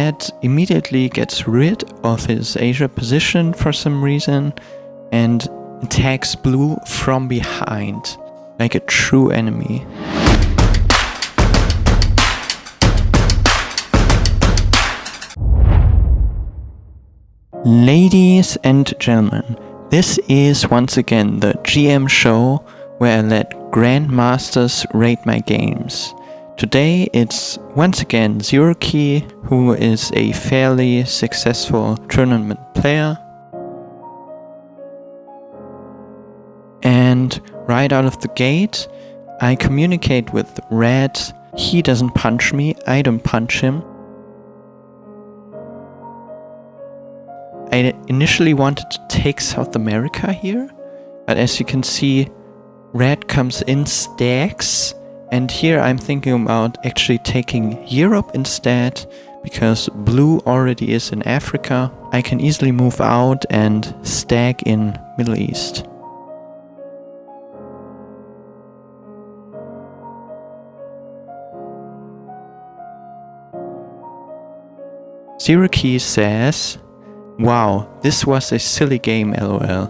red immediately gets rid of his Asia position for some reason and attacks blue from behind, like a true enemy. Ladies and gentlemen, this is once again the GM show where I let grandmasters rate my games. Today it's once again Xerokee, who is a fairly successful tournament player. And right out of the gate, I communicate with red. He doesn't punch me, I don't punch him. I initially wanted to take South America here, but as you can see, red comes in stacks, and here I'm thinking about actually taking Europe instead, because blue already is in Africa. I can easily move out and stack in Middle East. Xerokee says, "Wow, this was a silly game, lol."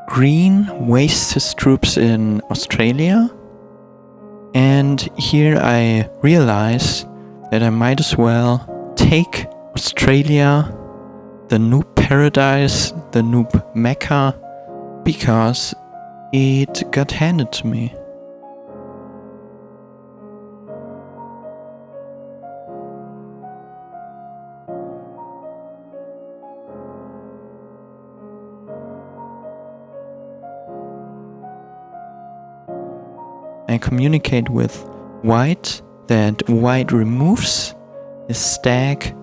Green wastes his troops in Australia, and here I realize that I might as well take Australia, the noob paradise, the noob mecca, because it got handed to me. I communicate with white that white removes his stack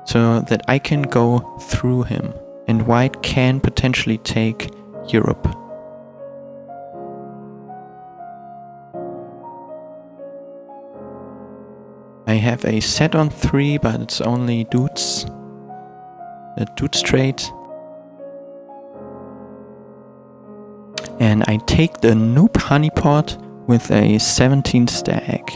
so that I can go through him, and white can potentially take Europe. I have a set on 3, but it's only dudes. The dudes trait. And I take the noob honeypot with a 17 stack.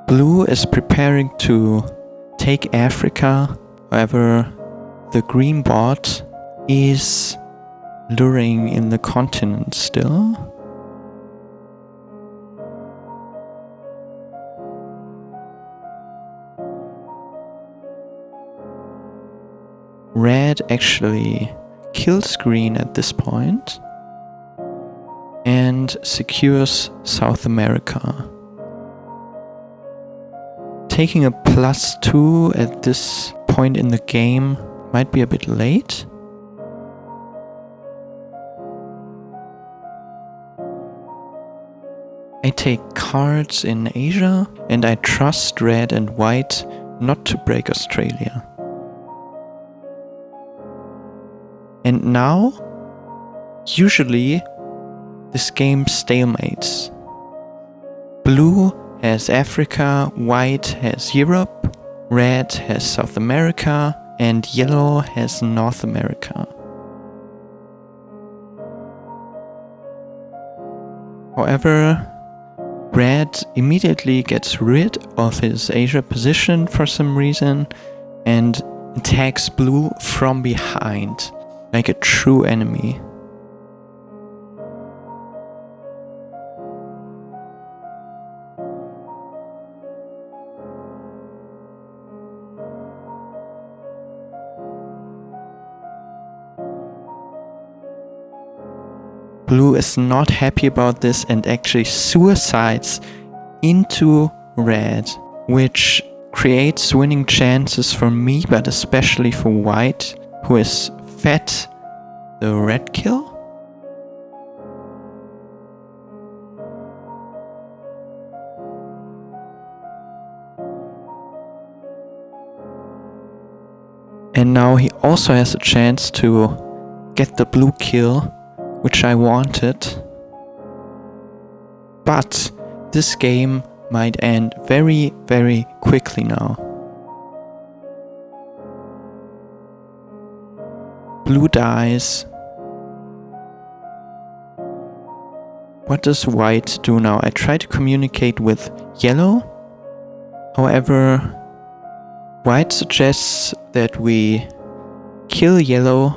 Blue is preparing to take Africa, however the green bot is luring in the continent still. Red actually kills green at this point and secures South America. Taking a +2 at this point in the game might be a bit late. I take cards in Asia, and I trust red and white not to break Australia. And now, usually, this game stalemates. Blue has Africa, white has Europe, red has South America, and yellow has North America. However, red immediately gets rid of his Asia position for some reason and attacks blue from behind, like a true enemy. Blue is not happy about this and actually suicides into red, which creates winning chances for me, but especially for white, who has fed the red kill. And now he also has a chance to get the blue kill, which I wanted. But this game might end very, very quickly now. Blue dies. What does white do now? I try to communicate with yellow. However, white suggests that we kill yellow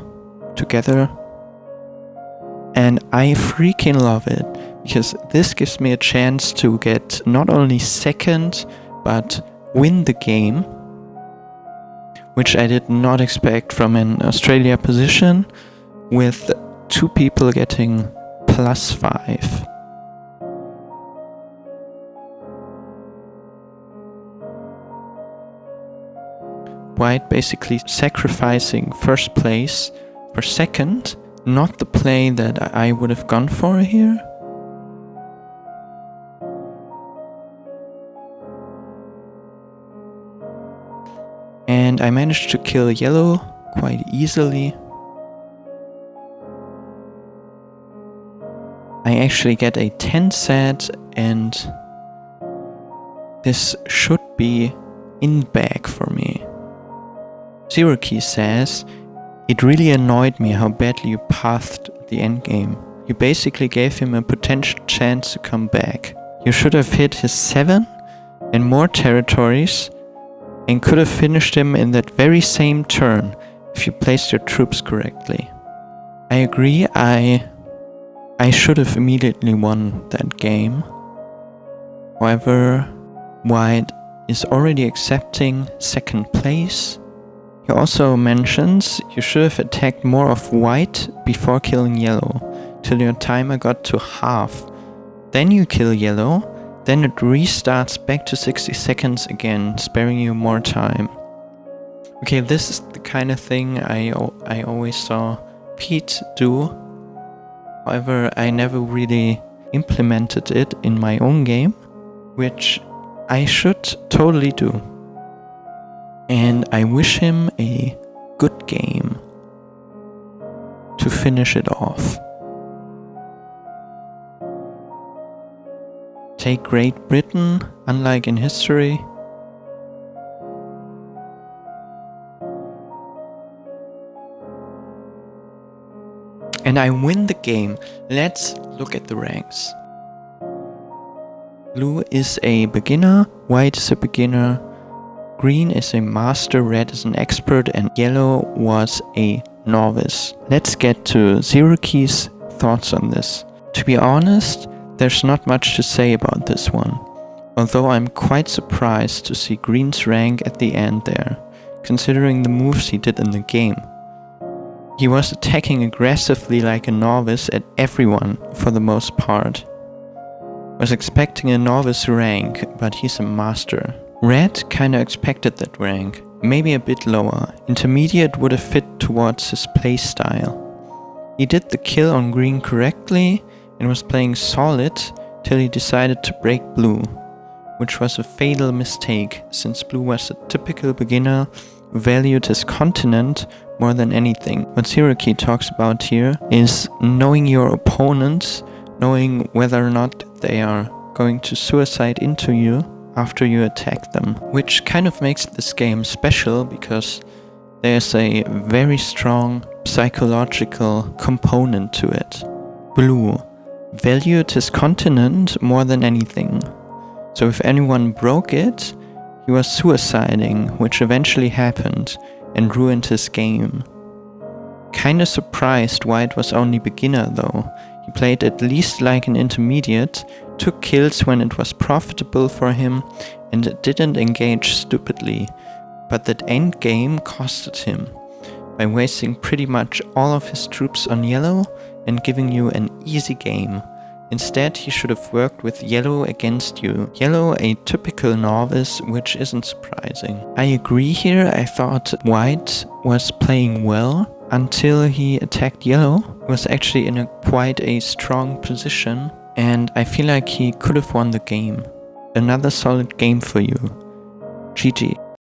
together. And I freaking love it, because this gives me a chance to get not only second, but win the game, which I did not expect from an Australia position, with 2 people getting +5. White basically sacrificing first place for second, not the play that I would have gone for here. And I managed to kill yellow quite easily. I actually get a 10 set, and this should be in bag for me. Xerokee says, "It really annoyed me how badly you pathed the endgame. You basically gave him a potential chance to come back. You should have hit his 7 and more territories and could have finished him in that very same turn if you placed your troops correctly." I agree, I should have immediately won that game. However, white is already accepting second place. He also mentions you should have attacked more of white before killing yellow, till your timer got to half. Then you kill yellow, then it restarts back to 60 seconds again, sparing you more time. Okay, this is the kind of thing I always saw Pete do. However, I never really implemented it in my own game, which I should totally do. And I wish him a good game to finish it off. Take Great Britain, unlike in history. And I win the game. Let's look at the ranks. Blue is a beginner, white is a beginner, green is a master, red is an expert, and yellow was a novice. Let's get to Xerokee's thoughts on this. To be honest, there's not much to say about this one, although I'm quite surprised to see green's rank at the end there, considering the moves he did in the game. He was attacking aggressively like a novice at everyone for the most part. Was expecting a novice rank, but he's a master. Red kinda expected that rank, maybe a bit lower. Intermediate would have fit towards his playstyle. He did the kill on green correctly and was playing solid till he decided to break blue, which was a fatal mistake since blue was a typical beginner who valued his continent more than anything. What Xerokee talks about here is knowing your opponents, knowing whether or not they are going to suicide into you after you attack them, which kind of makes this game special because there's a very strong psychological component to it. Blue valued his continent more than anything, so if anyone broke it, he was suiciding, which eventually happened and ruined his game. Kinda surprised white was only beginner though. He played at least like an intermediate, took kills when it was profitable for him, and didn't engage stupidly, but that endgame costed him by wasting pretty much all of his troops on yellow and giving you an easy game. Instead, he should have worked with yellow against you. Yellow a typical novice, which isn't surprising. I agree here, I thought white was playing well until he attacked yellow. He was actually in quite a strong position, and I feel like he could have won the game. Another solid game for you. GG.